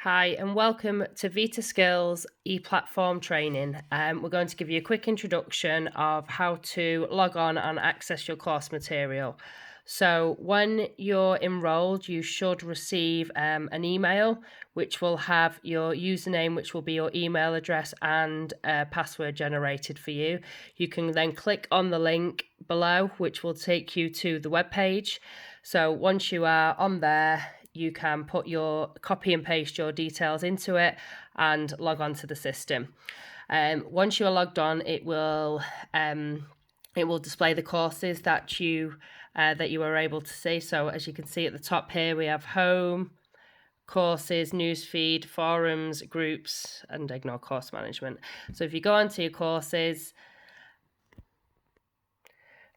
Hi and welcome to Vita Skills e-platform training. We're going to give you a quick introduction of how to log on and access your course material. So when you're enrolled, you should receive an email which will have your username, which will be your email address, and a password generated for you. You can then click on the link below, which will take you to the web page. So once you are on there, you can copy and paste your details into it and log on to the system. Once you are logged on, it will display the courses that you are able to see. So as you can see at the top here, we have home, courses, newsfeed, forums, groups, and ignore course management. So if you go onto your courses,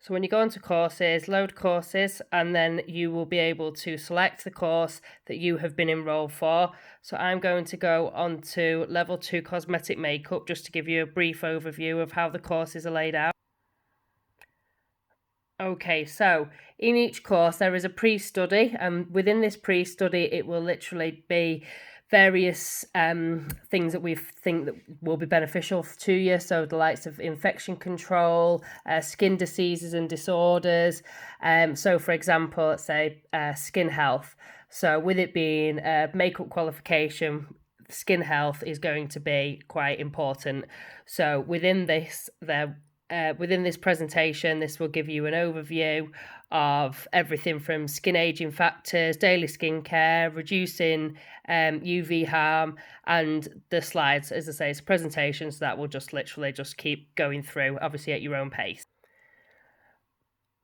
so when you go onto courses, load courses, and then you will be able to select the course that you have been enrolled for. So I'm going to go on to level 2 cosmetic makeup just to give you a brief overview of how the courses are laid out. Okay, so in each course there is a pre-study, and within this pre-study it will literally be various things that we think that will be beneficial to you. So the likes of infection control, skin diseases and disorders. So for example, let's say skin health. So with it being a makeup qualification, skin health is going to be quite important. So within this presentation, this will give you an overview of everything from skin aging factors, daily skincare, reducing UV harm, and the slides, as I say, it's a presentation, so that will just literally just keep going through, obviously at your own pace.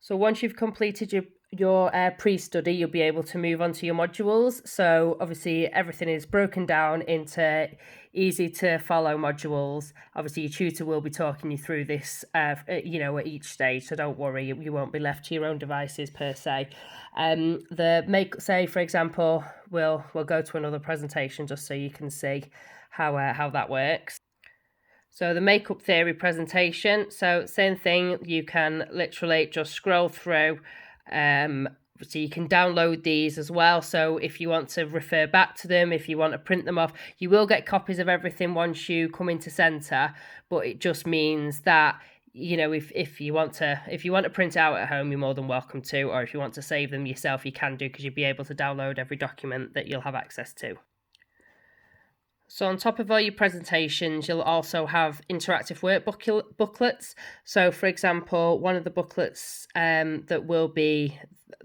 So once you've completed your pre-study, you'll be able to move on to your modules. So obviously everything is broken down into easy to follow modules. Obviously your tutor will be talking you through this at each stage, so don't worry, you won't be left to your own devices per se. Say for example, we'll go to another presentation just so you can see how that works. So the makeup theory presentation, so same thing, you can literally just scroll through. So you can download these as well. So if you want to refer back to them, if you want to print them off, you will get copies of everything once you come into centre. But it just means that, you know, if you want to print it out at home, you're more than welcome to, or if you want to save them yourself, you can do, because you'll be able to download every document that you'll have access to. So on top of all your presentations, you'll also have interactive work booklets. So for example, one of the booklets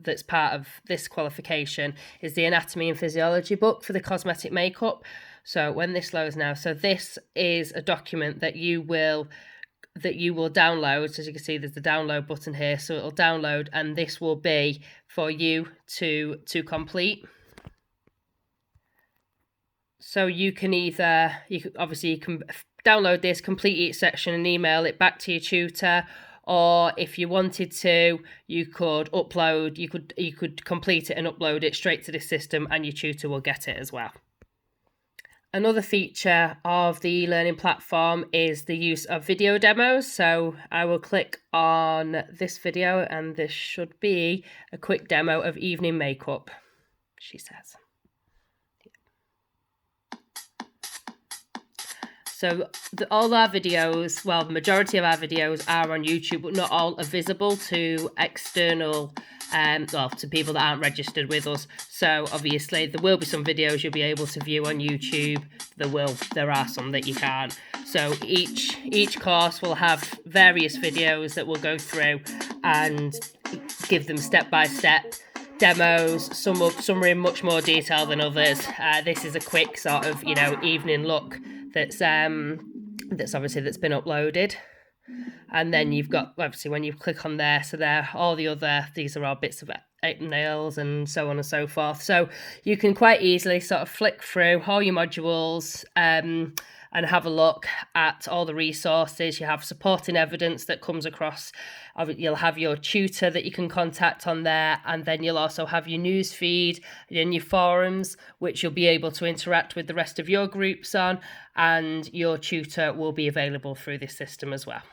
that's part of this qualification is the anatomy and physiology book for the cosmetic makeup. So when this loads now, so this is a document that you will download. So as you can see, there's the download button here, so it'll download, and this will be for you to complete. So you can download this, complete each section and email it back to your tutor, or if you wanted to, you could complete it and upload it straight to the system, and your tutor will get it as well. Another feature of the e-learning platform is the use of video demos. So I will click on this video, and this should be a quick demo of evening makeup, she says. So all our videos, well, the majority of our videos are on YouTube, but not all are visible to external, to people that aren't registered with us. So obviously there will be some videos you'll be able to view on YouTube. There are some that you can't. So each course will have various videos that we'll go through and give them step-by-step demos. Some are in much more detail than others. This is a quick sort of, evening look that's been uploaded. And then you've got, obviously, when you click on there, so these are all bits of nails and so on and so forth. So you can quite easily sort of flick through all your modules and have a look at all the resources. You have supporting evidence that comes across. You'll have your tutor that you can contact on there, and then you'll also have your news feed and your forums, which you'll be able to interact with the rest of your groups on, and your tutor will be available through this system as well.